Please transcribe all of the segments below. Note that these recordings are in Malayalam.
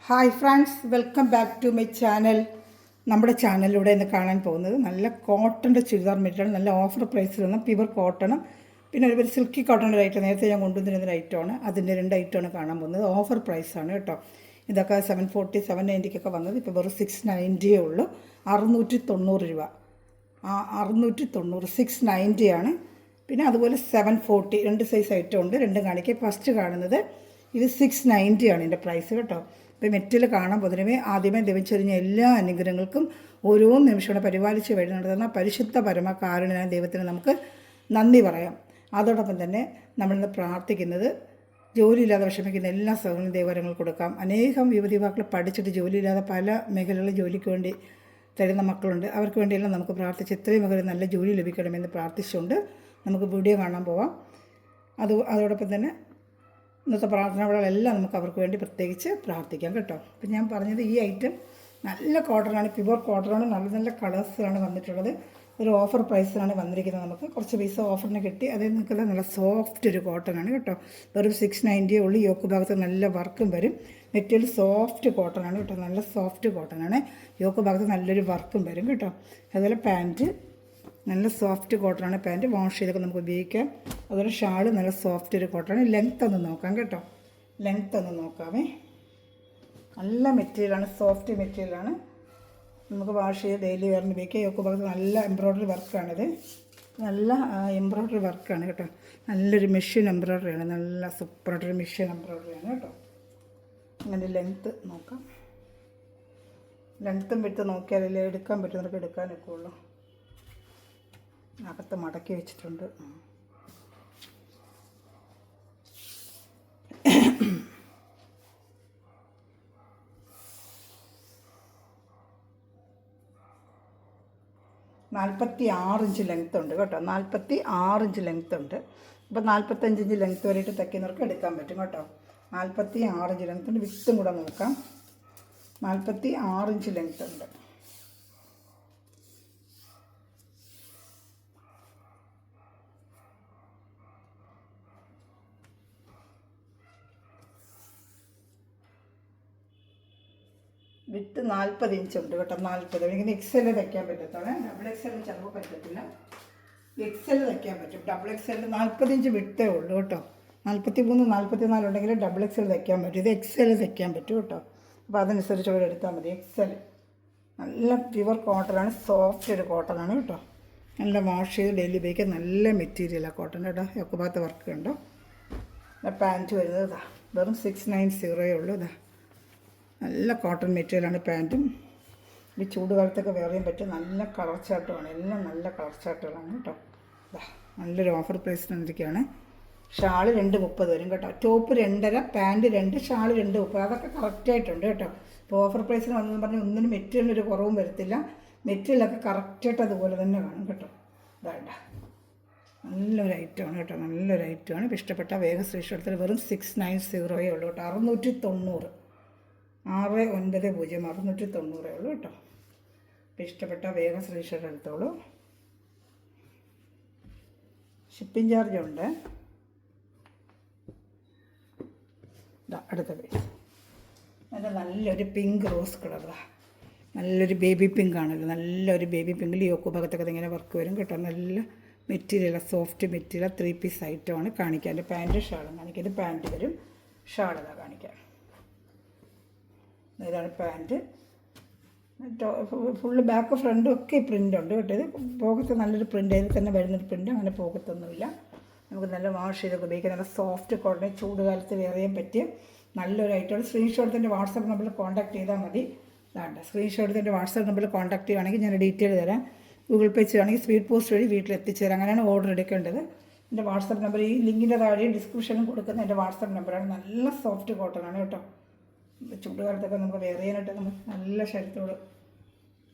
Hi friends, welcome back to my channel. നമ്മുടെ ചാനലിലൂടെ ഇന്ന് കാണാൻ പോകുന്നത് നല്ല കോട്ടൻ്റെ ചുരിദാർ മെറ്റീരിയൽ, നല്ല ഓഫർ പ്രൈസിൽ വന്ന പ്യുവർ കോട്ടണും പിന്നെ ഒരു സിൽക്കി കോട്ടൻ്റെ ഐറ്റം നേരത്തെ ഞാൻ കൊണ്ടുവന്നിരുന്നൊരു ഐറ്റമാണ്. അതിൻ്റെ രണ്ട് ഐറ്റമാണ് കാണാൻ പോകുന്നത്. ഓഫർ പ്രൈസാണ് കേട്ടോ. ഇതൊക്കെ 740 790 വന്നത് ഇപ്പോൾ വെറും 690 ഉള്ളൂ. 690 രൂപ. 690 690 ആണ്. പിന്നെ അതുപോലെ 740 രണ്ട് സൈസ് ഐറ്റം ഉണ്ട്. രണ്ടും കാണിക്കുക. ഫസ്റ്റ് കാണുന്നത് ഇത് 690 ആണ് ഇതിൻ്റെ പ്രൈസ് കേട്ടോ. ഇപ്പോൾ മെറ്റീരിയൽ കാണാൻ പൊതുവേ ആദ്യമേ ലഭിച്ചറിഞ്ഞ എല്ലാ അനുഗ്രഹങ്ങൾക്കും ഓരോ നിമിഷവും പരിപാലിച്ച് വഴി നടത്തുന്ന പരിശുദ്ധ പരമകാരുണ്യനായ ദൈവത്തിന് നമുക്ക് നന്ദി പറയാം. അതോടൊപ്പം തന്നെ നമ്മളിന്ന് പ്രാർത്ഥിക്കുന്നത് ജോലിയില്ലാതെ വിഷമിക്കുന്ന എല്ലാ സഹോദരനും ദൈവവരങ്ങൾ കൊടുക്കാം. അനേകം യുവതിവാക്കൾ പഠിച്ചിട്ട് ജോലിയില്ലാതെ പല മേഖലകളിൽ ജോലിക്ക് വേണ്ടി തരുന്ന മക്കളുണ്ട്. അവർക്ക് വേണ്ടിയെല്ലാം നമുക്ക് പ്രാർത്ഥിച്ച് എത്രയും മേഖല നല്ല ജോലി ലഭിക്കണമെന്ന് പ്രാർത്ഥിച്ചുകൊണ്ട് നമുക്ക് വീഡിയോ കാണാൻ പോവാം. അതോടൊപ്പം തന്നെ ഇന്നത്തെ പ്രാർത്ഥനകളെല്ലാം നമുക്ക് അവർക്ക് വേണ്ടി പ്രത്യേകിച്ച് പ്രാർത്ഥിക്കാം കേട്ടോ. അപ്പം ഞാൻ പറഞ്ഞത് ഈ ഐറ്റം നല്ല കോട്ടനാണ്, പ്യുവർ കോട്ടനാണ്. നല്ല നല്ല കളേഴ്സിലാണ് വന്നിട്ടുള്ളത്. ഒരു ഓഫർ പ്രൈസിലാണ് വന്നിരിക്കുന്നത്. നമുക്ക് കുറച്ച് പൈസ ഓഫറിന് കിട്ടി. അതിൽ നിൽക്കുന്ന നല്ല സോഫ്റ്റ് ഒരു കോട്ടനാണ് കേട്ടോ. വെറും 690 ഉള്ളു. യോക്ക് ഭാഗത്ത് നല്ല വർക്കും വരും. മെറ്റീരിയൽ സോഫ്റ്റ് കോട്ടനാണ് കേട്ടോ. നല്ല സോഫ്റ്റ് കോട്ടനാണ്. യോക്ക് ഭാഗത്ത് നല്ലൊരു വർക്കും വരും കേട്ടോ. അതുപോലെ പാൻറ്റ് നല്ല സോഫ്റ്റ് കോട്ടനാണ്. പാൻറ്റ് വാഷ് ചെയ്തൊക്കെ നമുക്ക് ഉപയോഗിക്കാം. അതുപോലെ ഷാൾ നല്ല സോഫ്റ്റ് ഒരു കോട്ടനാണ്. ലെങ്ത്ത് ഒന്ന് നോക്കാം കേട്ടോ. ലെങ്ത്ത് ഒന്ന് നോക്കാമേ. നല്ല മെറ്റീരിയലാണ്, സോഫ്റ്റ് മെറ്റീരിയലാണ്. നമുക്ക് വാഷ് ചെയ്ത് ഡെയിലി വെയറിന് ഉപയോഗിക്കാം. യോക്ക് ഭാഗത്ത് നല്ല എംബ്രോയ്ഡറി വർക്കാണിത്. നല്ല എംബ്രോയ്ഡറി വർക്കാണ് കേട്ടോ. നല്ലൊരു മെഷീൻ എംബ്രോയ്ഡറിയാണ്. നല്ല സൂപ്പറായിട്ടൊരു മെഷീൻ എംബ്രോയ്ഡറിയാണ് കേട്ടോ. അങ്ങനെ ലെങ്ത്ത് നോക്കാം. ലെങ്ത്തും വിട്ട് നോക്കിയാലല്ലേ എടുക്കാൻ പറ്റുന്നവർക്ക് എടുക്കാനൊക്കെ ഉള്ളൂ. അകത്ത് മടക്കി വെച്ചിട്ടുണ്ട്. (46 ഇഞ്ച് ലെങ്ത്ത് ഉണ്ട് കേട്ടോ. 46 ഇഞ്ച് ലെങ്ത്ത് ഉണ്ട്. ഇപ്പോൾ 45 ഇഞ്ച് ലെങ്ത്ത് വരെയിട്ട് തയ്ക്കുന്നവർക്ക് എടുക്കാൻ പറ്റും കേട്ടോ. 46 ഇഞ്ച് ലെങ്ത്ത് ഉണ്ട്. വിത്തും കൂടെ നോക്കാം. 46 ഇഞ്ച് ലെങ്ത്ത് ഉണ്ട്. വിത്ത് 40 ഇഞ്ചുണ്ട് കേട്ടോ. 40 എനിക്ക് എക്സൽ തയ്ക്കാൻ പറ്റത്തോളെ. ഡബിൾ എക്സൽ ചിലപ്പോൾ പറ്റത്തില്ല. എക്സൽ തയ്ക്കാൻ പറ്റും. ഡബിൾ എക്സൽ 40 ഇഞ്ച് വിട്ടേ ഉള്ളൂ കേട്ടോ. 43 44 ഉണ്ടെങ്കിൽ ഡബിൾ എക്സൽ തയ്ക്കാൻ പറ്റും. ഇത് എക്സൽ തയ്ക്കാൻ പറ്റും കേട്ടോ. അപ്പോൾ അതനുസരിച്ച് ഇവിടെ എടുത്താൽ മതി. എക്സൽ നല്ല പ്യുവർ കോട്ടനാണ്. സോഫ്റ്റ് ഒരു കോട്ടനാണ് കേട്ടോ. നല്ല വാഷ് ചെയ്ത് ഡെയിലി ഉപയോഗിക്കാൻ നല്ല മെറ്റീരിയലാണ് കോട്ടൺ കേട്ടോ. ഒക്കെ ഭാഗത്ത് വർക്ക് ഉണ്ടോ. പാൻറ്റ് വരുന്നത് ഇതാ വെറും 690 ഉള്ളൂ. ഇതാ നല്ല കോട്ടൺ മെറ്റീരിയലാണ് പാൻറ്റും. ഈ ചൂടുകാലത്തൊക്കെ വെയർ ചെയ്യാൻ പറ്റും. നല്ല കളർ ചാർട്ടുമാണ്. എല്ലാം നല്ല കളർ ചാർട്ടുകളാണ് കേട്ടോ. നല്ലൊരു ഓഫർ പ്രൈസിനൊക്കെയാണ്. ഷാൾ 230 വരും കേട്ടോ. Top 2.5, pant 2, shawl 230. അതൊക്കെ കറക്റ്റായിട്ടുണ്ട് കേട്ടോ. ഇപ്പോൾ ഓഫർ പ്രൈസിന് വന്നെന്ന് പറഞ്ഞാൽ ഒന്നിനും മെറ്റീരിയലൊരു കുറവും വരത്തില്ല. മെറ്റീരിയലൊക്കെ കറക്റ്റായിട്ട് അതുപോലെ തന്നെ കാണും കേട്ടോ. വേണ്ട നല്ലൊരു ഐറ്റമാണ് കേട്ടോ. നല്ലൊരു ഐറ്റമാണ്. ഇപ്പോൾ ഇഷ്ടപ്പെട്ട വേഗം സ്ക്രീൻഷോട്ട് വെറും 690 ഉള്ളൂ കേട്ടോ. 690 690 690 ഉള്ളൂ കേട്ടോ. ഇപ്പോൾ ഇഷ്ടപ്പെട്ട വേഗം സ്ക്രീൻഷോട്ട് എടുത്തോളൂ. ഷിപ്പിംഗ് ചാർജ് ഉണ്ട്. അടുത്ത പേജ് അത് നല്ലൊരു പിങ്ക് റോസ് കളറാണ്. നല്ലൊരു ബേബി പിങ്ക് ആണല്ലോ. നല്ലൊരു ബേബി പിങ്കിൽ യോക്ക് ഭാഗത്തൊക്കെ ഇങ്ങനെ വർക്ക് വരും കേട്ടോ. നല്ല മെറ്റീരിയലാണ്, സോഫ്റ്റ് മെറ്റീരിയൽ. 3 പീസ് ഐറ്റമാണ് കാണിക്കാം. എൻ്റെ പാൻറ്റ് ഷാളും കാണിക്കാം. ഇത് പാൻറ്റ് വരും, ഷാൾ ഇതാ കാണിക്കാം. ഇതാണ് പാൻറ്റ്. ഫുള്ള് ബാക്ക് ഫ്രണ്ടും ഒക്കെ പ്രിൻ്റ് ഉണ്ട് കേട്ടോ. ഇത് പോകത്ത് നല്ലൊരു പ്രിൻ്റ്, അതിൽ തന്നെ വരുന്നൊരു പ്രിൻ്റ്. അങ്ങനെ പോകത്തൊന്നുമില്ല. നമുക്ക് നല്ല വാഷ് ചെയ്തൊക്കെ ഉപയോഗിക്കാം. നല്ല സോഫ്റ്റ് കോട്ടൺ, ചൂടുകാലത്ത് വെയർ ചെയ്യാൻ പറ്റിയ നല്ലൊരു ഐറ്റമാണ്. സ്ക്രീൻഷോട്ടിൻ്റെ വാട്സാപ്പ് നമ്പറിൽ കോൺടാക്ട് ചെയ്താൽ മതി. അതാണ്ട് സ്ക്രീൻഷോട്ടിൻ്റെ വാട്സാപ്പ് നമ്പറിൽ കോൺടാക്ട് ചെയ്യുകയാണെങ്കിൽ ഞാൻ ഡീറ്റെയിൽ തരാം. ഗൂഗിൾ പേ ചെയ്യുകയാണെങ്കിൽ സ്പീഡ് പോസ്റ്റ് വഴി വീട്ടിലെത്തിച്ചേരാം. അങ്ങനെയാണ് ഓർഡർ എടുക്കേണ്ടത്. എൻ്റെ വാട്സാപ്പ് നമ്പർ ഈ ലിങ്കിൻ്റെ താഴെയും ഡിസ്ക്രിപ്ഷനിലും കൊടുക്കുന്ന എൻ്റെ വാട്സാപ്പ് നമ്പറാണ്. നല്ല സോഫ്റ്റ് കോട്ടനാണ് കേട്ടോ. ചൂടുകാലത്തൊക്കെ നമുക്ക് വെയർ ചെയ്യാനായിട്ട് നമുക്ക് നല്ല ശരീരത്തോട്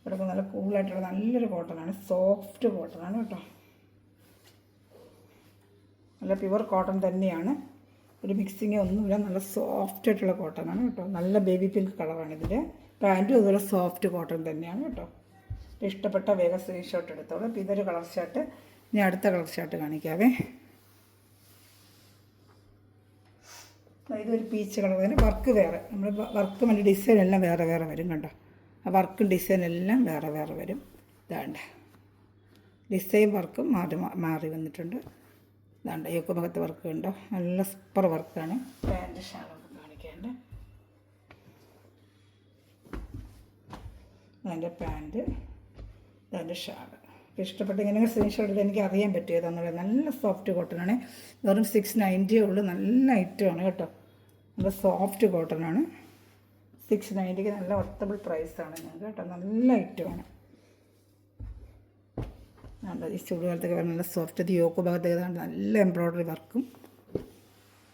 കിടക്കുന്ന നല്ല കൂളായിട്ടുള്ള നല്ലൊരു കോട്ടനാണ്. സോഫ്റ്റ് കോട്ടനാണ് കേട്ടോ. നല്ല പ്യുവർ കോട്ടൺ തന്നെയാണ്. ഒരു മിക്സിങ് ഒന്നുമില്ല. നല്ല സോഫ്റ്റ് ആയിട്ടുള്ള കോട്ടനാണ് കേട്ടോ. നല്ല ബേബി പിങ്ക് കളറാണ് ഇതിൻ്റെ. പാൻറ്റും അതുപോലെ സോഫ്റ്റ് കോട്ടൺ തന്നെയാണ് കേട്ടോ. ഇഷ്ടപ്പെട്ട വേഗം സ്ക്രീൻഷോട്ട് എടുത്തോളൂ. അപ്പോൾ ഇതൊരു കളർ ഷർട്ട്. ഇനി അടുത്ത കളർ ഷർട്ട് കാണിക്കാവേ. ഇതൊരു പീച്ച് കളർ തന്നെ. വർക്ക് വേറെ, നമ്മൾ വർക്ക് മറ്റേ ഡിസൈൻ എല്ലാം വേറെ വേറെ വരും കണ്ടോ. ആ വർക്കും ഡിസൈൻ എല്ലാം വേറെ വേറെ വരും. ഇതാണ്ട് ഡിസൈൻ വർക്കും മാറി വന്നിട്ടുണ്ട്. ഇതാണ്ട് യോക്ക് ഭാഗത്ത് വർക്ക് ഉണ്ടോ, നല്ല സൂപ്പർ വർക്കാണ്. പാൻറ്റ് ഷാളൊക്കെ കാണിക്കാണ്ട്. അതിൻ്റെ പാൻറ്റ്, അതിൻ്റെ ഷാൾ ഇഷ്ടപ്പെട്ട് ഇങ്ങനെ സ്ക്രീൻഷോട്ട് എടുത്ത് എനിക്ക് അറിയാൻ പറ്റിയതെന്നുള്ളത്. നല്ല സോഫ്റ്റ് കോട്ടനാണ്. വെറും 690 ഉള്ളൂ. നല്ല ഐറ്റമാണ് കേട്ടോ. നല്ല സോഫ്റ്റ് കോട്ടനാണ്. 690 നല്ല വർത്തബിൾ പ്രൈസാണ് ഞങ്ങൾക്ക് കേട്ടോ. നല്ല ഐറ്റമാണ്. ഈ ചൂടുകാലത്തൊക്കെ വരെ നല്ല സോഫ്റ്റ്. ഇത് യോക്ക് ഭാഗത്തേക്ക് നല്ല എംബ്രോയ്ഡറി വർക്കും.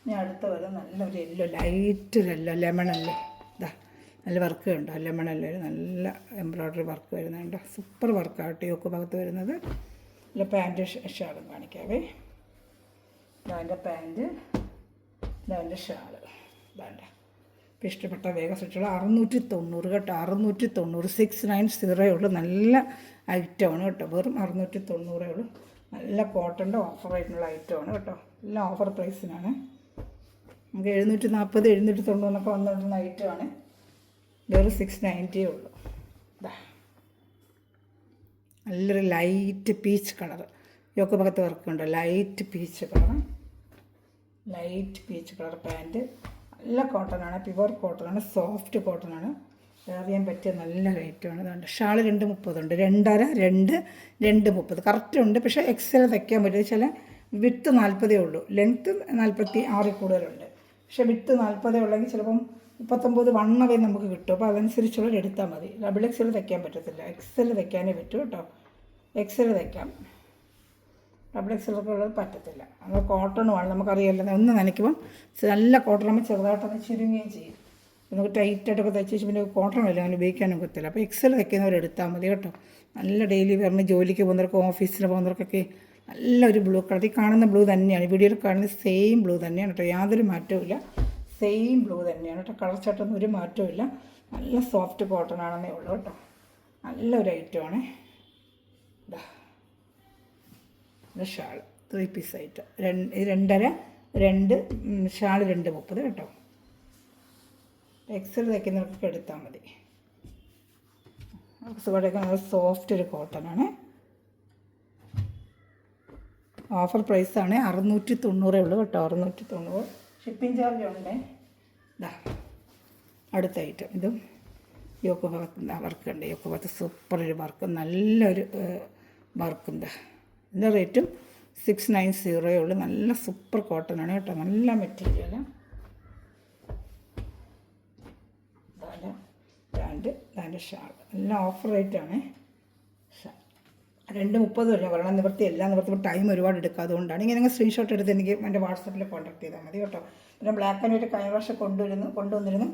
ഇനി അടുത്ത വരെ നല്ലൊരു യെല്ലോ, ലൈറ്റ് യെല്ലോ, ലെമൺ അല്ലേ. ഇതാ നല്ല വർക്ക് ഉണ്ടോ, ലെമൺ അല്ലേ, നല്ല എംബ്രോയ്ഡറി വർക്ക് വരുന്നുണ്ട്. സൂപ്പർ വർക്കായിട്ട് യോക്ക് ഭാഗത്ത് വരുന്നത്. ഇല്ല പാൻറ്റ് ഷാളും കാണിക്കാവേ. ഇതാൻ്റെ പാൻറ്റ്, ഇതാൻ്റെ ഷാള്. ഇതാണ്ട ഇപ്പോൾ ഇഷ്ടപ്പെട്ട വേഗം സ്വിച്ചുള്ള 690 കേട്ടോ. 690, 690 ഉള്ളൂ. നല്ല ഐറ്റമാണ് കേട്ടോ. വെറും 690 ഉള്ളൂ. നല്ല കോട്ടൻ്റെ ഓഫർ ആയിട്ടുള്ള ഐറ്റമാണ് കേട്ടോ. എല്ലാം ഓഫർ പ്രൈസിനാണ്. നമുക്ക് 740, 790 എന്നൊക്കെ വന്നിട്ടുള്ള ഐറ്റമാണ്. വെറും 690 ഉള്ളൂ. നല്ലൊരു ലൈറ്റ് പീച്ച് കളർ. യോക്ക് ഭാഗത്ത് വർക്കുണ്ട്. Light peach colour, light peach colour pant. നല്ല കോട്ടനാണ്, പ്യുവർ കോട്ടനാണ്, സോഫ്റ്റ് കോട്ടനാണ്. അറിയാൻ പറ്റിയ നല്ല റേറ്റുമാണ്. ഇതുണ്ട് ഷാൾ 230 ഉണ്ട്. 2.5, 230 കറക്റ്റ് ഉണ്ട്. പക്ഷേ എക്സൽ തയ്ക്കാൻ പറ്റും. ചില വിത്ത് 40 ഉള്ളൂ, ലെങ്ത്ത് 46 കൂടുതലുണ്ട്. പക്ഷേ വിത്ത് 40 ഉള്ളെങ്കിൽ ചിലപ്പം 39 വണ്ണവേ നമുക്ക് കിട്ടും. അപ്പോൾ അതനുസരിച്ചുള്ളത് എടുത്താൽ മതി. ഡബിൾ എക്സൽ തയ്ക്കാൻ പറ്റത്തില്ല, എക്സൽ തയ്ക്കാനേ പറ്റൂ കേട്ടോ. എക്സൽ തയ്ക്കാം, ഡബിൾ എക്സലൊക്കെ ഉള്ളത് പറ്റത്തില്ല. അത് കോട്ടണുമാണ്, നമുക്കറിയാമല്ലോ. ഒന്ന് നനയ്ക്കുമ്പം നല്ല കോട്ടൺ ആകുമ്പോൾ ചെറുതായിട്ടൊന്ന് ചുരുങ്ങുകയും ചെയ്യും. നമുക്ക് ടൈറ്റായിട്ടൊക്കെ തയ്ച്ച് വെച്ച് പിന്നെ കോട്ടൺ അല്ല, അങ്ങനെ ഉപയോഗിക്കാനും പറ്റില്ല. അപ്പോൾ എക്സൽ തയ്ക്കുന്നവരെടുത്താൽ മതി കേട്ടോ. നല്ല ഡെയിലി വെയറിന് ജോലിക്ക് പോകുന്നവർക്ക്, ഓഫീസിൽ പോകുന്നവർക്കൊക്കെ നല്ലൊരു ബ്ലൂ കളർ. ഈ കാണുന്ന ബ്ലൂ തന്നെയാണ്, വീഡിയോയിൽ കാണുന്ന സെയിം ബ്ലൂ തന്നെയാണ് കേട്ടോ. യാതൊരു മാറ്റവും സെയിം ബ്ലൂ തന്നെയാണ് കേട്ടോ. കളർ ചാട്ടൊന്നും ഒരു മാറ്റവും ഇല്ല. നല്ല സോഫ്റ്റ് കോട്ടൺ ആണെന്നേ ഉള്ളൂ കേട്ടോ. നല്ലൊരു ഐറ്റമാണ്. Shawl 3 piece item. 2.5, 2 ഷാൾ 230 കേട്ടോ. എക്സൽ തയ്ക്കുന്നവർക്കൊക്കെ എടുത്താൽ മതി. സുഖമായിട്ടൊക്കെ നല്ല സോഫ്റ്റ് ഒരു കോട്ടനാണ്. ഓഫർ പ്രൈസാണ്. 690 ഉള്ളൂ കേട്ടോ. 690. ഷിപ്പിംഗ് ചാർജ് ഉണ്ട്. ഇതാ അടുത്ത ഐറ്റം. ഇതും യോക്ക് ഭാഗത്ത് വർക്കുണ്ട്. യോക്ക് ഭാഗത്ത് സൂപ്പർ ഒരു വർക്ക്, നല്ലൊരു വർക്കും. ഇതിൻ്റെ റേറ്റും 690 ഉള്ളൂ. നല്ല സൂപ്പർ കോട്ടനാണ് കേട്ടോ. നല്ല മെറ്റീരിയൽ. പാൻറ്റ് ഷാൾ എല്ലാം ഓഫർ റേറ്റാണ്. 230 വരെ പറയണം. നിവൃത്തി എല്ലാം നിവൃത്തി ടൈം ഒരുപാട് എടുക്കുക. അതുകൊണ്ടാണ് ഇങ്ങനെ സ്ക്രീൻഷോട്ട് എടുത്ത് എനിക്ക് എൻ്റെ വാട്സപ്പിൽ കോൺടാക്ട് ചെയ്താൽ മതി കേട്ടോ. പിന്നെ ബ്ലാക്ക് ആൻഡ് വൈറ്റ് കഴിഞ്ഞ വർഷം കൊണ്ടുവന്നിരുന്നു.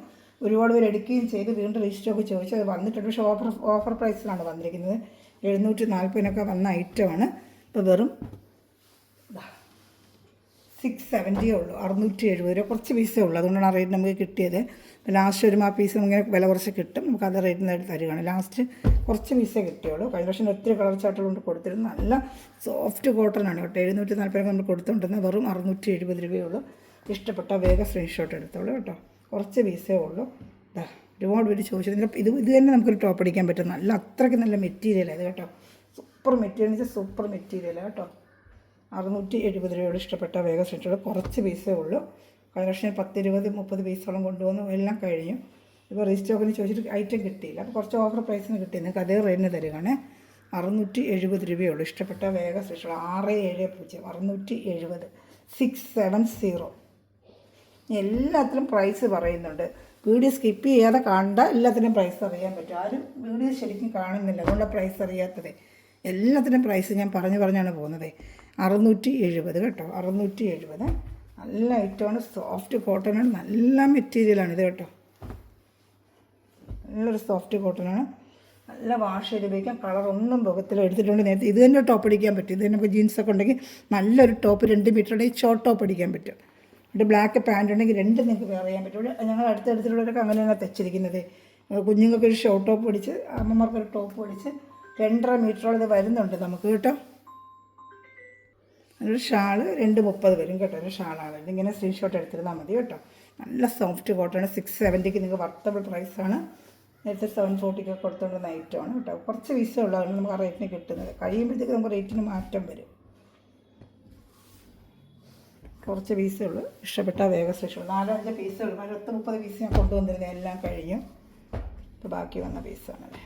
ഒരുപാട് പേര് എടുക്കുകയും ചെയ്ത് വീണ്ടും രജിസ്റ്ററൊക്കെ ചോദിച്ചു. അത് വന്നിട്ടുണ്ട്. പക്ഷേ ഓഫർ പ്രൈസിലാണ് വന്നിരിക്കുന്നത്. 740 വന്ന ഐറ്റമാണ്. ഇപ്പോൾ വെറും 670 ഉള്ളൂ. 670 കുറച്ച് പീസേ ഉള്ളൂ. അതുകൊണ്ടാണ് ആ റേറ്റ് നമുക്ക് കിട്ടിയത്. ലാസ്റ്റ് വരുമ്പോൾ ആ പീസ് ഇങ്ങനെ വില കുറച്ച് കിട്ടും. നമുക്ക് അത് റേറ്റിന് തരികയാണ്. ലാസ്റ്റ് കുറച്ച് പീസേ കിട്ടിയുള്ളൂ. കഴിഞ്ഞ വർഷം ഒത്തിരി കളർ ചാർട്ടുകൾ കൊണ്ട് കൊടുത്തിരുന്നു. നല്ല സോഫ്റ്റ് കോട്ടൺ ആണ് കേട്ടോ. 740 നമ്മൾ കൊടുത്തുകൊണ്ടിരുന്നത്. വെറും 670 രൂപയുള്ളൂ. ഇഷ്ടപ്പെട്ട വേഗം സ്ക്രീൻഷോട്ട് എടുത്തോളൂ കേട്ടോ. കുറച്ച് പീസേ ഉള്ളൂ. ഒരുപാട് പേര് ചോദിച്ചത്. ഇത് തന്നെ നമുക്കൊരു ടോപ്പ് അടിക്കാൻ പറ്റും. നല്ല അത്രയ്ക്ക് നല്ല മെറ്റീരിയലാണ് ഇത് കേട്ടോ. സൂപ്പർ മെറ്റീരിയൽ വെച്ചാൽ സൂപ്പർ മെറ്റീരിയലാണ് കേട്ടോ. 670 രൂപയോട് ഇഷ്ടപ്പെട്ട വേഗം സ്റ്റിച്ചുകൾ. കുറച്ച് പീസേ ഉള്ളൂ. കളക്ഷൻ 10, 20, 30 പീസോളം കൊണ്ടുവന്നു. എല്ലാം കഴിഞ്ഞു. ഇപ്പോൾ റീസ്റ്റോക്കിന് ചോദിച്ചിട്ട് ഐറ്റം കിട്ടിയില്ല. അപ്പോൾ കുറച്ച് ഓഫർ പ്രൈസിന് കിട്ടി. നിങ്ങൾക്ക് അതേ റേറ്റിന് തരികയാണ്. 670 രൂപയുള്ളൂ. ഇഷ്ടപ്പെട്ട വേഗം സ്റ്റിച്ചുകൾ. 670, 670, 670. എല്ലാത്തിലും പ്രൈസ് പറയുന്നുണ്ട്. വീഡിയോ സ്കിപ്പ് ചെയ്യാതെ കണ്ട എല്ലാത്തിനും പ്രൈസ് അറിയാൻ പറ്റും. ആരും വീഡിയോ ശരിക്കും കാണുന്നില്ല, അതുകൊണ്ട് പ്രൈസ് അറിയാത്തത്. എല്ലാത്തിനും പ്രൈസ് ഞാൻ പറഞ്ഞാണ് പോകുന്നത്. 670 കേട്ടോ. 670 നല്ല ഐറ്റമാണ്. സോഫ്റ്റ് കോട്ടനാണ്. നല്ല മെറ്റീരിയലാണ് ഇത് കേട്ടോ. നല്ലൊരു സോഫ്റ്റ് കോട്ടനാണ്. നല്ല വാഷ് ചെയ്ത് ഉപയോഗിക്കാം. കളറൊന്നും പോകത്തില്ല. എടുത്തിട്ടുണ്ട് നേരത്തെ. ഇത് തന്നെ ടോപ്പ് അടിക്കാൻ പറ്റും. ഇത് തന്നെ ഇപ്പോൾ ജീൻസൊക്കെ ഉണ്ടെങ്കിൽ നല്ലൊരു ടോപ്പ് 2 മീറ്റർ ഉണ്ടെങ്കിൽ ഷോർട്ട് ടോപ്പ് അടിക്കാൻ പറ്റും. എന്നിട്ട് ബ്ലാക്ക് പാൻറ് ഉണ്ടെങ്കിൽ 2 നിങ്ങൾക്ക് വെയർ ചെയ്യാൻ പറ്റും. ഞങ്ങൾ അടുത്തടുത്തുള്ളവരൊക്കെ അങ്ങനെയാണ് തെച്ചിരിക്കുന്നത്. കുഞ്ഞുങ്ങൾക്കൊരു ഷോർട്ട് ടോപ്പ് അടിച്ച്, അമ്മമാർക്കൊരു ടോപ്പ് അടിച്ച് 2.5 മീറ്ററോളം ഇത് വരുന്നുണ്ട് നമുക്ക് കേട്ടോ. ഒരു ഷാള് 230 വരും കേട്ടോ. ഒരു ഷാളാണ്. ഇതിങ്ങനെ സ്ക്രീൻഷോട്ട് എടുത്തിരുന്നാൽ മതി കേട്ടോ. നല്ല സോഫ്റ്റ് കോട്ടൺ. 670 നിങ്ങൾക്ക് വർത്തബിൾ പ്രൈസാണ്. നേരത്തെ 740 കൊടുത്തുകൊണ്ടിരുന്ന ഐറ്റമാണ് കേട്ടോ. കുറച്ച് പീസേ ഉള്ളൂ, അതുകൊണ്ട് നമുക്ക് ആ റേറ്റിന് കിട്ടുന്നത്. കഴിയുമ്പോഴത്തേക്ക് നമുക്ക് റേറ്റിന് മാറ്റം വരും. കുറച്ച് പീസേ ഉള്ളൂ. ഇഷ്ടപ്പെട്ട വേഗം സ്പെഷ്യൽ 4-5 പീസേ ഉള്ളൂ. 10-30 പീസ് ഞാൻ കൊണ്ടുവന്നിരുന്നത്, എല്ലാം കഴിഞ്ഞു. ഇപ്പോൾ ബാക്കി വന്ന പീസാണല്ലേ.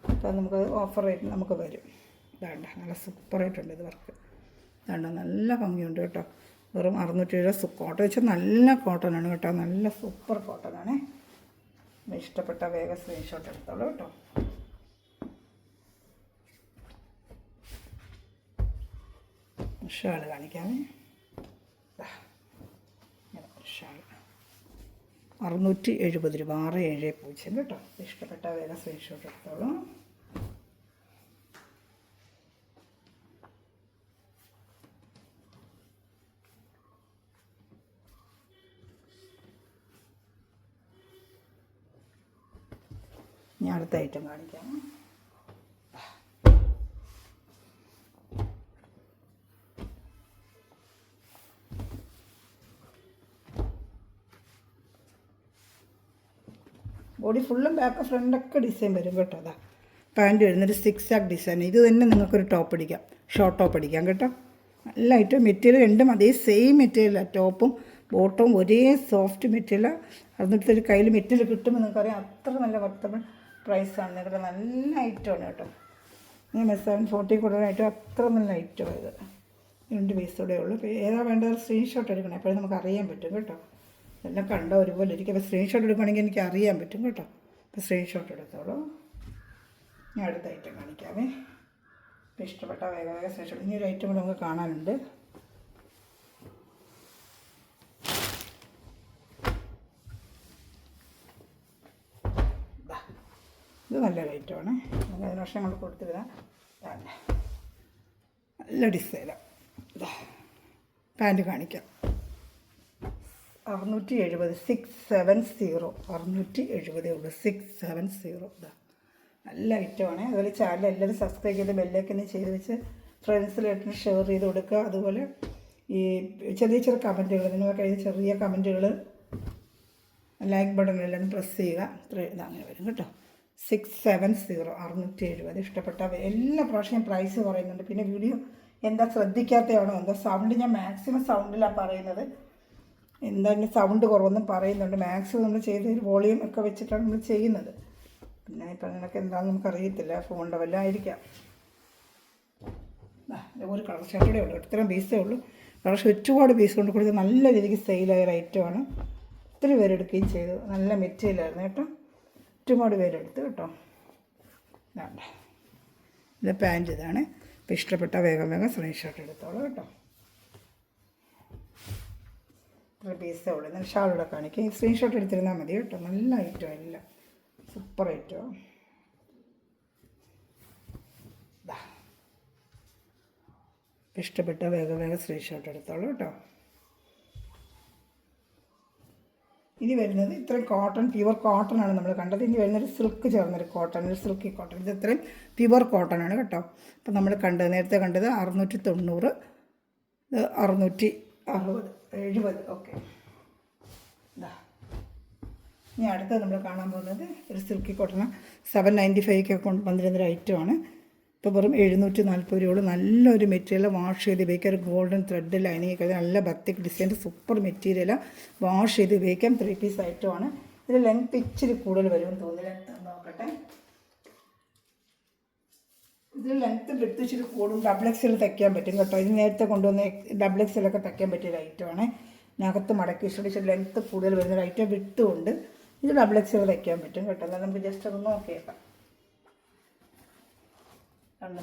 അപ്പോൾ നമുക്ക് ഓഫർ റേറ്റ് നമുക്ക് വരും. ഇതാണ്ട നല്ല സൂപ്പറായിട്ടുണ്ട് ഇത് വർക്ക്. ഇതാണ്ട നല്ല ഭംഗിയുണ്ട് കേട്ടോ. വെറും 670 കോട്ടൺ വെച്ചാൽ നല്ല കോട്ടനാണ് കേട്ടോ. നല്ല സൂപ്പർ കോട്ടനാണ്. ഇഷ്ടപ്പെട്ട വേഗം സ്ക്രീൻഷോട്ട് എടുത്തോളൂ കേട്ടോ. ഷാൾ കാണിക്കാമേ. ഷാൾ 670 രൂപ, 670 കേട്ടോ. ഇഷ്ടപ്പെട്ട വേഗം സ്ക്രീൻഷോട്ട് എടുത്തോളൂ. ഞാൻ അടുത്ത ഐറ്റം കാണിക്കാം. ബോഡി ഫുള്ളും ബാക്ക് ഫ്രണ്ടൊക്കെ ഡിസൈൻ വരും കേട്ടോ. അതാ പാൻറ്റ് വരുന്നൊരു 6 ആക്ക് ഡിസൈൻ. ഇത് തന്നെ നിങ്ങൾക്കൊരു ടോപ്പ് അടിക്കാം, ഷോർട്ട് ടോപ്പ് അടിക്കാം കേട്ടോ. നല്ല ഐറ്റം. മെറ്റീരിയൽ രണ്ടും അതേ സെയിം മെറ്റീരിയലാണ്. ടോപ്പും ബോട്ടവും ഒരേ സോഫ്റ്റ് മെറ്റീരിയലാണ്. എന്നിട്ട് ഒരു കയ്യിൽ മെറ്റീരിയൽ കിട്ടുമ്പോൾ നിങ്ങൾക്കറിയാം അത്ര നല്ല വർത്തബിൾ പ്രൈസാണ്. നിങ്ങളുടെ നല്ല ഐറ്റമാണ് കേട്ടോ. ഞാൻ 740 കൊടുക്കുന്ന ഐറ്റം അത്ര നല്ല ഐറ്റമാണ് ഇത്. 2 പീസോടെ ഉള്ളൂ. ഇപ്പോൾ ഏതാ വേണ്ടത് സ്ക്രീൻഷോട്ട് എടുക്കണം. എപ്പോഴും നമുക്ക് അറിയാൻ പറ്റും കേട്ടോ. എല്ലാം കണ്ടോ ഒരുപോലെ ഇരിക്കും. അപ്പോൾ സ്ക്രീൻഷോട്ട് എടുക്കുകയാണെങ്കിൽ എനിക്ക് അറിയാൻ പറ്റും കേട്ടോ. അപ്പോൾ സ്ക്രീൻഷോട്ട് എടുത്തോളൂ. ഞാൻ അടുത്ത ഐറ്റം കാണിക്കാമേ. ഇപ്പോൾ ഇഷ്ടപ്പെട്ട വേഗം സ്ക്രീൻഷോട്ട്. ഇനി ഒരു ഐറ്റം കൂടെ നമുക്ക് കാണാനുണ്ട്. ഇത് നല്ലൊരു ഐറ്റമാണ്. നമുക്ക് 5 വർഷം കൊണ്ട് കൊടുത്തിരുന്ന നല്ല ഡിസൈനാണ്. പാൻറ്റ് കാണിക്കാം. 670, 670, 670 ഉള്ളൂ. 670. ഇതാ നല്ല ഐറ്റമാണ്. അതുപോലെ ചാനൽ എല്ലാവരും സബ്സ്ക്രൈബ് ചെയ്ത് ബെല്ലൈക്കൻ ചെയ്ത് വെച്ച് ഫ്രണ്ട്സിലായിട്ട് ഷെയർ ചെയ്ത് കൊടുക്കുക. അതുപോലെ ഈ ചെറിയ ചെറിയ കമൻറ്റുകൾ, നിങ്ങൾ കഴിഞ്ഞ ചെറിയ കമൻറ്റുകൾ ലൈക്ക് ബട്ടൺ എല്ലാവരും പ്രസ് ചെയ്യുക. ഇതങ്ങനെ വരും കേട്ടോ. 670, 670. ഇഷ്ടപ്പെട്ട എല്ലാ പ്രാവശ്യം പ്രൈസ് പറയുന്നുണ്ട്. പിന്നെ വീഡിയോ എന്താ ശ്രദ്ധിക്കാത്തതാണോ എന്താ സൗണ്ട്, ഞാൻ മാക്സിമം സൗണ്ടിലാണ് പറയുന്നത്. എന്തായാലും സൗണ്ട് കുറവൊന്നും പറയുന്നുണ്ട്. മാക്സിമം നമ്മൾ ചെയ്ത് വോളിയം ഒക്കെ വെച്ചിട്ടാണ് നമ്മൾ ചെയ്യുന്നത്. പിന്നെ ഇപ്പം നിനക്ക് എന്താണെന്ന് നമുക്കറിയത്തില്ല, ഫോണിൻ്റെ വല്ലതും ആയിരിക്കാം. ഒരു കളർ ഷർട്ടൂടെ ഉള്ളൂ. ഇത്രയും പീസേ ഉള്ളൂ. കളർ ഒരുപാട് പീസ് കൊണ്ട് കൊടുത്ത് നല്ല രീതിക്ക് സെയിലായ ഒരു ഐറ്റമാണ്. ഒത്തിരി പേരെടുക്കുകയും ചെയ്തു. നല്ല മെറ്റീരിയലായിരുന്നു കേട്ടോ. ഒരുപാട് പേരെടുത്ത് കേട്ടോ. വേണ്ട ഇത് പാൻറ്റ്. ഇതാണ്. ഇപ്പോൾ ഇഷ്ടപ്പെട്ട വേഗം സ്ക്രീൻഷോട്ട് എടുത്തോളൂ കേട്ടോ. ഇത്ര പീസേ ഉള്ളൂ. എന്നാൽ ഷാളൂടെ കാണിക്കുക. ഈ സ്ക്രീൻഷോട്ട് എടുത്തിരുന്നാൽ മതി കേട്ടോ. നല്ല ഐറ്റം എല്ലാം സൂപ്പർ ഐറ്റം. ഇഷ്ടപ്പെട്ട വേഗം സ്ക്രീൻഷോട്ട് എടുത്തോളൂ കേട്ടോ. ഇനി വരുന്നത് ഇത്രയും കോട്ടൺ, പ്യുവർ കോട്ടൺ ആണ് നമ്മൾ കണ്ടത്. ഇനി വരുന്നൊരു സിൽക്ക് ചേർന്നൊരു കോട്ടൺ, ഒരു സിൽക്കി കോട്ടൺ. ഇത് ഇത്രയും പ്യുവർ കോട്ടൺ ആണ് കേട്ടോ. അപ്പോൾ നമ്മൾ കണ്ടത് നേരത്തെ കണ്ടത് 690, 660, 70. ഓക്കെ. ഇതാ ഇനി അടുത്തത് നമ്മൾ കാണാൻ പോകുന്നത് ഒരു സിൽക്കി കോട്ടൺ 795 വന്നിരുന്നൊരു ഐറ്റമാണ്. ഇപ്പോൾ വെറും 740 രൂപ. നല്ലൊരു മെറ്റീരിയൽ. വാഷ് ചെയ്ത് ഉപയോഗിക്കാം. ഒരു ഗോൾഡൻ ത്രെഡ് ലൈനിങ് ഒക്കെ നല്ല batik design super material. Wash ചെയ്ത് ഉപയോഗിക്കാം. 3 പീസ് ഐറ്റമാണ്. ഇതിൽ ലെങ്ത് ഇച്ചിരി കൂടുതൽ വരുമെന്ന് തോന്നുന്നു. ലെങ്ത് നോക്കട്ടെ. ഇതിൽ ലെങ്ത്ത് വിട്ട് ഇച്ചിരി കൂടും. ഡബിൾ എക്സൽ തയ്ക്കാൻ പറ്റും കേട്ടോ. ഇത് നേരത്തെ കൊണ്ടുവന്ന് ഡബിൾ എക്സലൊക്കെ തയ്ക്കാൻ പറ്റിയൊരു ഐറ്റമാണ്. ഇതിനകത്ത് മടക്കി ഇച്ചിരി ലെങ്ത്ത് കൂടുതൽ വരുന്നൊരു ഐറ്റം. വിട്ടുകൊണ്ട് ഇത് ഡബിൾ എക്സൽ തയ്ക്കാൻ പറ്റും കേട്ടോ. എന്നാൽ നമുക്ക് ജസ്റ്റ് അത് നോക്കിയേക്കാം.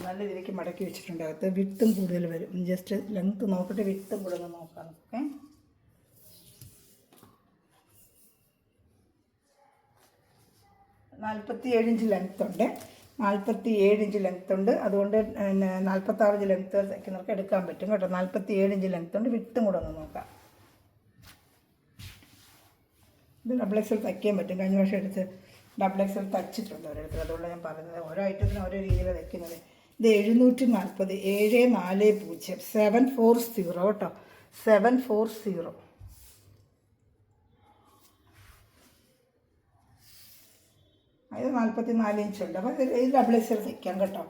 നല്ല രീതിക്ക് മടക്കി വെച്ചിട്ടുണ്ട്. അകത്ത് വിട്ടും കൂടുതൽ വരും. ജസ്റ്റ് ലെങ്ത്ത് നോക്കിയിട്ട് വിട്ടും കൂടെ ഒന്ന് നോക്കാം. ഓക്കെ. $47 ലെങ്ത്ത് ഉണ്ട്. 47 ലെങ്ത്ത് ഉണ്ട്. അതുകൊണ്ട് 46 ലെങ്ത്ത് തയ്ക്കുന്നവർക്ക് എടുക്കാൻ പറ്റും കേട്ടോ. 47 ലെങ്ത്ത് ഉണ്ട്. വിട്ടും കൂടെ ഒന്ന് നോക്കാം. ഇത് ഡബിൾ എക്സൽ തയ്ക്കാൻ പറ്റും. കഴിഞ്ഞ വർഷം എടുത്ത് ഡബിൾ എക്സൽ തയ്ച്ചിട്ടുണ്ട് ഓരോരുത്തർ. അതുകൊണ്ട് ഞാൻ പറയുന്നത് ഓരോ ഐറ്റത്തിനും ഓരോ രീതിയിൽ തയ്ക്കുന്നത്. ഇത് 740, 740, 740 കേട്ടോ. 740. ഇത് 44 ഇഞ്ചുണ്ട്. അപ്പോൾ ഇത് ഡബിൾ എക്സൽ തയ്ക്കാം കേട്ടോ.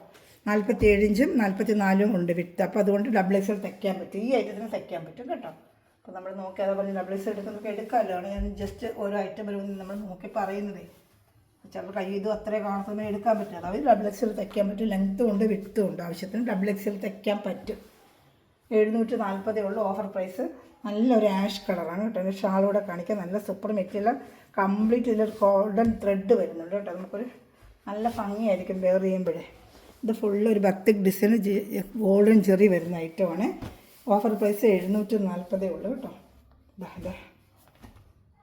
47 ഇഞ്ചും 44 ഉണ്ട് വിട്ട്. അപ്പോൾ അതുകൊണ്ട് ഡബിൾ എക്സൽ തയ്ക്കാൻ പറ്റും. ഈ ഐറ്റത്തിന് തയ്ക്കാൻ പറ്റും കേട്ടോ. അപ്പോൾ നമ്മൾ നോക്കി അതേപോലെ ഡബിൾ എക്സൽ എടുക്കുന്നവർക്ക് എടുക്കാമല്ലോ. ഞാൻ ജസ്റ്റ് ഓരോ ഐറ്റം വരുമ്പോൾ നമ്മൾ നോക്കി പറയുന്നതേ. ചിലപ്പോൾ കൈ ഇതും അത്രയും കാണുമ്പോൾ എടുക്കാൻ പറ്റില്ല. അവർ ഡബിൾ എക്സൽ തയ്ക്കാൻ പറ്റും. ലെങ്ത്തും ഉണ്ട് വിട്ടും ഉണ്ട്. ആവശ്യത്തിന് ഡബിൾ എക്സൽ തയ്ക്കാൻ പറ്റും. 740 ഉള്ളൂ ഓഫർ പ്രൈസ്. നല്ലൊരു ആഷ് കളറാണ് കേട്ടോ. ഒരു ഷാളൂടെ കാണിക്കാം. നല്ല സൂപ്പർ മെറ്റീരിയൽ. കംപ്ലീറ്റ് ഇതിലൊരു ഗോൾഡൻ ത്രെഡ് വരുന്നുണ്ട് കേട്ടോ. നമുക്കൊരു നല്ല ഭംഗിയായിരിക്കും വെയർ ചെയ്യുമ്പോഴേ. ഇത് ഫുള്ള് ഒരു ബക്തിക് ഡിസൈൻ ഗോൾഡൻ ചെറി വരുന്ന ഐറ്റമാണ്. ഓഫർ പ്രൈസ് 740 ഉള്ളൂ കേട്ടോ. അതെ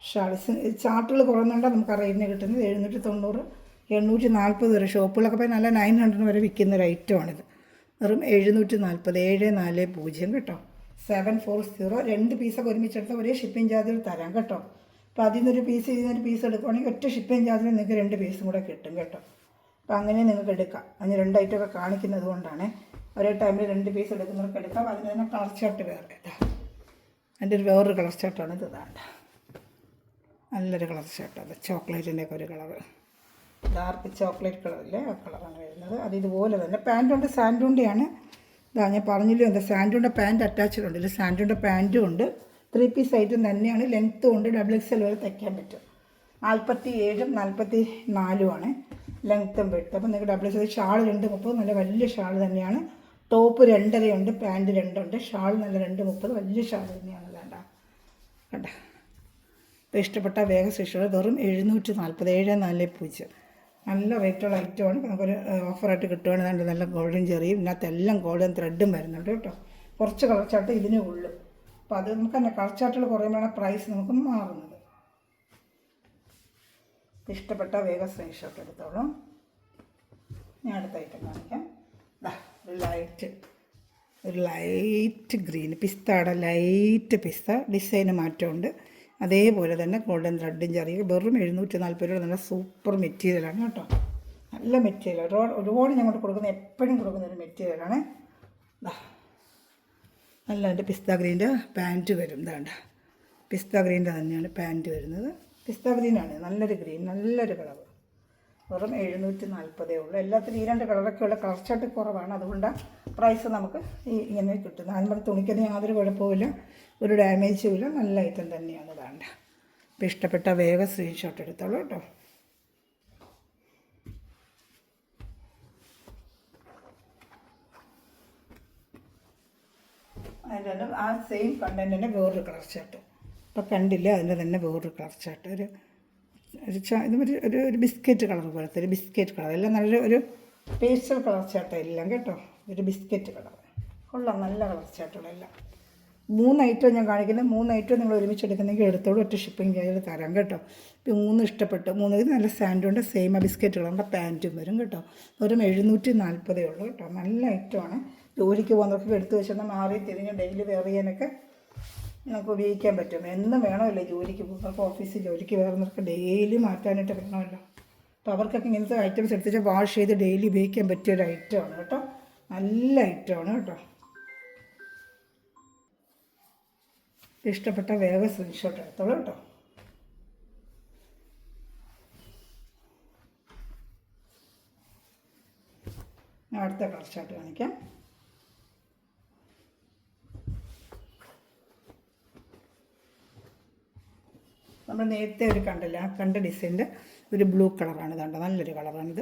ഷാൾസ് ചാർട്ടുകൾ കുറഞ്ഞുകൊണ്ടാണ് നമുക്ക് ആ റേറ്റിന് കിട്ടുന്നത്. 790, 840 വരെ ഷോപ്പുകളൊക്കെ പോയി നല്ല 900 വരെ വിൽക്കുന്ന ഒരു ഐറ്റമാണിത്. വെറും 740, 740 കേട്ടോ. 740. 2 പീസൊക്കെ ഒരുമിച്ചെടുത്താൽ ഒരേ ഷിപ്പിംഗ് ചാർജിൽ തരാം കേട്ടോ. അപ്പോൾ അതിൽ നിന്നൊരു പീസ് ഇതിനൊരു പീസ് എടുക്കുകയാണെങ്കിൽ ഒറ്റ ഷിപ്പിംഗ് ചാർജിൽ നിങ്ങൾക്ക് 2 പീസും കൂടെ കിട്ടും കേട്ടോ. അപ്പോൾ അങ്ങനെ നിങ്ങൾക്ക് എടുക്കാം. അതിന് 2 ഐറ്റമൊക്കെ കാണിക്കുന്നത് കൊണ്ടാണ്. ഒരേ ടൈമിൽ 2 പീസ് എടുക്കുന്നവർക്ക് എടുക്കാം. അതിന് തന്നെ കളർ ചാർട്ട് വേറെ കേട്ടോ. അതിൻ്റെ വേറൊരു കളർ ചാർട്ടാണ് ഇത്. ഇതാണ്ട നല്ലൊരു കളർ ചാർട്ടാണ്. ചോക്ലേറ്റിൻ്റെയൊക്കെ ഒരു കളറ്, ഡാർക്ക് ചോക്ലേറ്റ് കളറില്ലേ ആ കളറാണ് വരുന്നത്. അത് ഇതുപോലെ തന്നെ പാൻറ്റുണ്ട്. സാൻഡൂണ്ടിയാണ്. ഇതാ ഞാൻ പറഞ്ഞില്ലോ എന്താ സാൻഡൂണ്ട പാൻറ്റ് അറ്റാച്ച്ഡ് ഉണ്ട്. ഇതിൽ സാൻഡൂണ്ട പാൻറ്റും ഉണ്ട്. 3 പീസ് ഐറ്റം തന്നെയാണ്. ലെങ്ത്തും ഉണ്ട്. ഡബിൾ എക്സൽ വരെ തയ്ക്കാൻ പറ്റും. 47ഉം 44ഉമാണ് ലെങ്ത്തും വെട്ട്. അപ്പോൾ നിങ്ങൾക്ക് ഡബിൾ എക്സൽ ഷാൾ 230 നല്ല വലിയ ഷാൾ തന്നെയാണ്. ടോപ്പ് 2.5 ഉണ്ട്. പാൻറ്റ് 2 ഉണ്ട്. ഷാൾ നല്ല 230 വലിയ ഷാൾ തന്നെയാണ്. വേണ്ട കണ്ട. ഇപ്പോൾ ഇഷ്ടപ്പെട്ട വേഗം സ്വിച്ചുകൾ വെറും 740, 740. നല്ല റേറ്റുള്ള ഐറ്റമാണ്. നമുക്കൊരു ഓഫറായിട്ട് കിട്ടുകയാണെന്നുണ്ട്. നല്ല ഗോൾഡൻ ചെറിയും ഇതിനകത്തെല്ലാം ഗോൾഡൻ ത്രെഡും വരുന്നുണ്ട് കേട്ടോ. കുറച്ച് കളർ ചാർട്ട് ഇതിനേ ഉള്ളൂ. അപ്പോൾ അത് നമുക്ക് തന്നെ കളർ ചാർട്ടുകൾ കുറയുമ്പോഴാണ് പ്രൈസ് നമുക്ക് മാറുന്നത്. ഇഷ്ടപ്പെട്ട വേഗം സ്ക്രീൻഷോട്ട് എടുത്തോളൂ. ഞാൻ അടുത്ത ഐറ്റം കാണിക്കാം. ഒരു ലൈറ്റ് ഗ്രീൻ പിസ്തയുടെ ലൈറ്റ് പിസ്ത ഡിസൈന് മാറ്റമുണ്ട്. അതേപോലെ തന്നെ ഗോൾഡൻ ത്രെഡും ചെറിയ വെറും 740 രൂപ. നല്ല സൂപ്പർ മെറ്റീരിയലാണ് കേട്ടോ. നല്ല മെറ്റീരിയൽ. ഒരുപാട് ഞങ്ങൾ കൊടുക്കുന്ന എപ്പോഴും കൊടുക്കുന്ന ഒരു മെറ്റീരിയലാണ്. നല്ല എൻ്റെ പിസ്ത ഗ്രീൻ്റെ പാൻറ്റ് വരും. ഇതാണ്ട പിസ്ത ഗ്രീൻ്റെ തന്നെയാണ് പാൻറ്റ് വരുന്നത്. പിസ്ത ഗ്രീനാണ്. നല്ലൊരു ഗ്രീൻ, നല്ലൊരു കളർ. വെറും 740 ഉള്ളൂ. എല്ലാത്തിനും ഈ 2 കളറൊക്കെ ഉള്ള കളർ ചാർട്ട് കുറവാണ്. അതുകൊണ്ടാണ് പ്രൈസ് നമുക്ക് ഇങ്ങനെ കിട്ടുന്നത്. നമ്മുടെ തുണിക്കൊന്നും യാതൊരു കുഴപ്പമില്ല, ഒരു ഡാമേജും ഇല്ല. നല്ല ഐറ്റം തന്നെയാണ്. വേണ്ട ഇപ്പോൾ ഇഷ്ടപ്പെട്ട വേഗം സ്ക്രീൻഷോട്ട് എടുത്തോളൂ കേട്ടോ. അതിൻ്റെ തന്നെ ആ സെയിം കണ്ടൻറ്റ് തന്നെ വേറൊരു കളർ ചാർട്ട് ഇപ്പോൾ കണ്ടില്ല. അതിൻ്റെ തന്നെ വേറൊരു കളർ ചാർട്ട് ഒരു ബിസ്ക്കറ്റ് കളർ പോലത്തെ ഒരു ബിസ്ക്കറ്റ് കളർ. എല്ലാം നല്ലൊരു പേസ്റ്റൽ കളർ ചാർട്ട് എല്ലാം കേട്ടോ. ഒരു ബിസ്ക്കറ്റ് കളർ കൊള്ളാം. നല്ല കളർ ചാർട്ടുകളെല്ലാം. 3 ഐറ്റം ഞാൻ കാണിക്കുന്നത്. 3 ഐറ്റം നിങ്ങൾ ഒരുമിച്ച് എടുക്കുന്നെങ്കിൽ എടുത്തോളൂ. ഒറ്റ ഷിപ്പിംഗ് ചാർജിൽ തരാം കേട്ടോ. ഇപ്പോൾ 3 ഇഷ്ടപ്പെട്ടു. 3 ഇത് നല്ല സാൻഡുണ്ട്. സെയിം ബിസ്ക്കറ്റ് കളറിൻ്റെ പാൻറ്റും വരും കേട്ടോ. വെറും 740 ഉള്ളൂ കേട്ടോ. നല്ല ഐറ്റമാണ്. ജോലിക്ക് പോകുന്നവർക്ക് എടുത്തു വെച്ചാൽ മാറി തിരിഞ്ഞ് ഡെയിലി വെയർ ചെയ്യാനൊക്കെ നമുക്ക് ഉപയോഗിക്കാൻ പറ്റും. എന്നും വേണമല്ലോ ജോലിക്ക് പോകുന്നവർക്ക്. ഓഫീസിൽ ജോലിക്ക് വേറുന്നവർക്ക് ഡെയിലി മാറ്റാനായിട്ട് വേണമല്ലോ. അപ്പോൾ അവർക്കൊക്കെ ഇങ്ങനത്തെ ഐറ്റംസ് എടുത്തിട്ട് വാഷ് ചെയ്ത് ഡെയിലി ഉപയോഗിക്കാൻ പറ്റിയൊരു ഐറ്റമാണ് കേട്ടോ. നല്ല ഐറ്റമാണ് കേട്ടോ. ഇഷ്ടപ്പെട്ട വേഗം സ്ക്രീൻഷോട്ട് എടുത്തോളൂ കേട്ടോ. ഞാൻ അടുത്ത കളർ ചാർട്ട് കാണിക്കാം. നമ്മൾ നേരത്തെ ഒരു കണ്ടില്ല, ആ കണ്ട ഡിസൈൻ്റെ ഒരു ബ്ലൂ കളറാണ്. ഇതാണ്ട് നല്ലൊരു കളറാണിത്.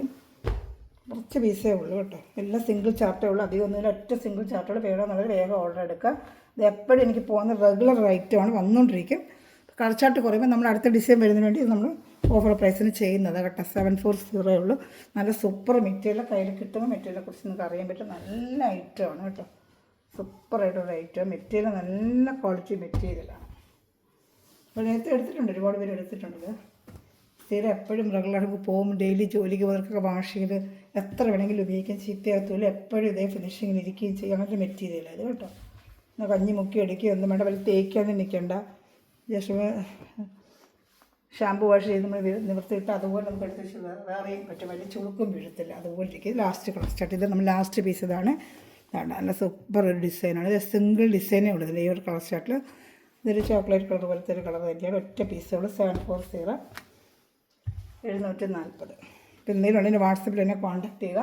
കുറച്ച് പീസേ ഉള്ളൂ കേട്ടോ. എല്ലാം സിംഗിൾ ചാർട്ടേ ഉള്ളൂ. അധികം ഒന്നുമില്ല. ഒറ്റ സിംഗിൾ ചാർട്ടുകൾ വേണമെന്നുള്ളത് വേഗം ഓർഡർ എടുക്കുക. ഇത് എപ്പോഴും എനിക്ക് പോകുന്ന റെഗുലർ ഐറ്റമാണ്, വന്നുകൊണ്ടിരിക്കും. കളർ ചാർട്ട് കുറയുമ്പോൾ നമ്മൾ അടുത്ത ഡിസൈൻ വരുന്നതിന് വേണ്ടി നമ്മൾ ഓഫർ പ്രൈസിന് ചെയ്യുന്നത് കേട്ടോ. 740 ഉള്ളൂ. നല്ല സൂപ്പർ മെറ്റീരിയൽ. കയ്യിൽ കിട്ടുന്ന മെറ്റീരിയലിനെ കുറിച്ച് നിങ്ങൾക്ക് അറിയാൻ പറ്റും. നല്ല ഐറ്റമാണ് കേട്ടോ. സൂപ്പറായിട്ടുള്ള ഐറ്റം. മെറ്റീരിയൽ നല്ല ക്വാളിറ്റി മെറ്റീരിയലാണ്. അപ്പോൾ നേരത്തെ എടുത്തിട്ടുണ്ട്, ഒരുപാട് പേര് എടുത്തിട്ടുണ്ട്. സ്ഥിരം എപ്പോഴും റെഗുലർ പോകും, ഡെയിലി ജോലിക്ക് പോകുന്നവർക്കൊക്കെ വാഷ് ചെയ്ത് എത്ര വേണമെങ്കിലും ഉപയോഗിക്കാൻ, ചീത്തയാകത്തുമില്ല. എപ്പോഴും ഇതേ ഫിനിഷിങ്ങിൽ ഇരിക്കുകയും ചെയ്യും. അങ്ങനത്തെ മെറ്റീരിയലാണ് ഇത് കേട്ടോ. എന്നാൽ കഞ്ഞി മുക്കി അടിക്കുകയോ ഒന്നും വേണ്ട, വല്ല തേക്കാനും നിൽക്കേണ്ട. ജസ്റ്റ് ഷാമ്പു വാഷ് ചെയ്ത് നമ്മൾ നിവർത്തിയിട്ട് അതുപോലെ നമുക്ക് എടുത്ത് വെച്ച് വേറെയും പറ്റും. വലിയ ചുളുക്കും വീഴത്തില്ല. അതുപോലെ ഇരിക്കും. Last colour chart. ഇത് നമ്മൾ ലാസ്റ്റ് പീസ് ഇതാണ്. നല്ല സൂപ്പർ ഒരു ഡിസൈനാണ്. ഇത് സിംഗിൾ ഡിസൈനേ ഉള്ളൂ ഈ ഒരു കളർ ചാർട്ടിൽ. ഇതൊരു ചോക്ലേറ്റ് കളർ പോലത്തെ ഒരു കളർ തന്നെയാണ്. ഒറ്റ പീസുകൾ. 740 740. അപ്പോൾ എന്തെങ്കിലും ഉണ്ടെങ്കിൽ വാട്സപ്പിൽ എന്നെ കോൺടാക്ട് ചെയ്യുക.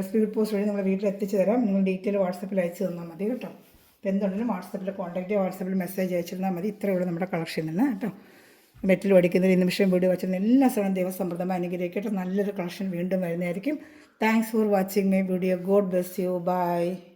സ്പീഡ് പോസ്റ്റ് വഴി നമ്മൾ വീട്ടിൽ എത്തിച്ചു തരാം. നിങ്ങൾ ഡീറ്റെയിൽ വാട്സപ്പിൽ അയച്ചു തന്നാൽ മതി കേട്ടോ. അപ്പോൾ എന്തുണ്ടെങ്കിലും വാട്സപ്പിൽ കോൺടാക്ട് ചെയ്യുക, വാട്സപ്പിൽ മെസ്സേജ് അയച്ചിരുന്നാൽ മതി. ഇത്രയേ ഉള്ളൂ നമ്മുടെ കളക്ഷൻ നിന്ന് കേട്ടോ. മെറ്റിൽ പഠിക്കുന്നതിൽ നിമിഷം വീഡിയോ വച്ചിരുന്ന എല്ലാ സ്ഥലവും ദൈവസമൃദ്ധമായി അനുഗ്രഹിക്കട്ടെ. നല്ലൊരു കളക്ഷൻ വീണ്ടും വരുന്നതായിരിക്കും. Thanks for watching my video. God bless you. By.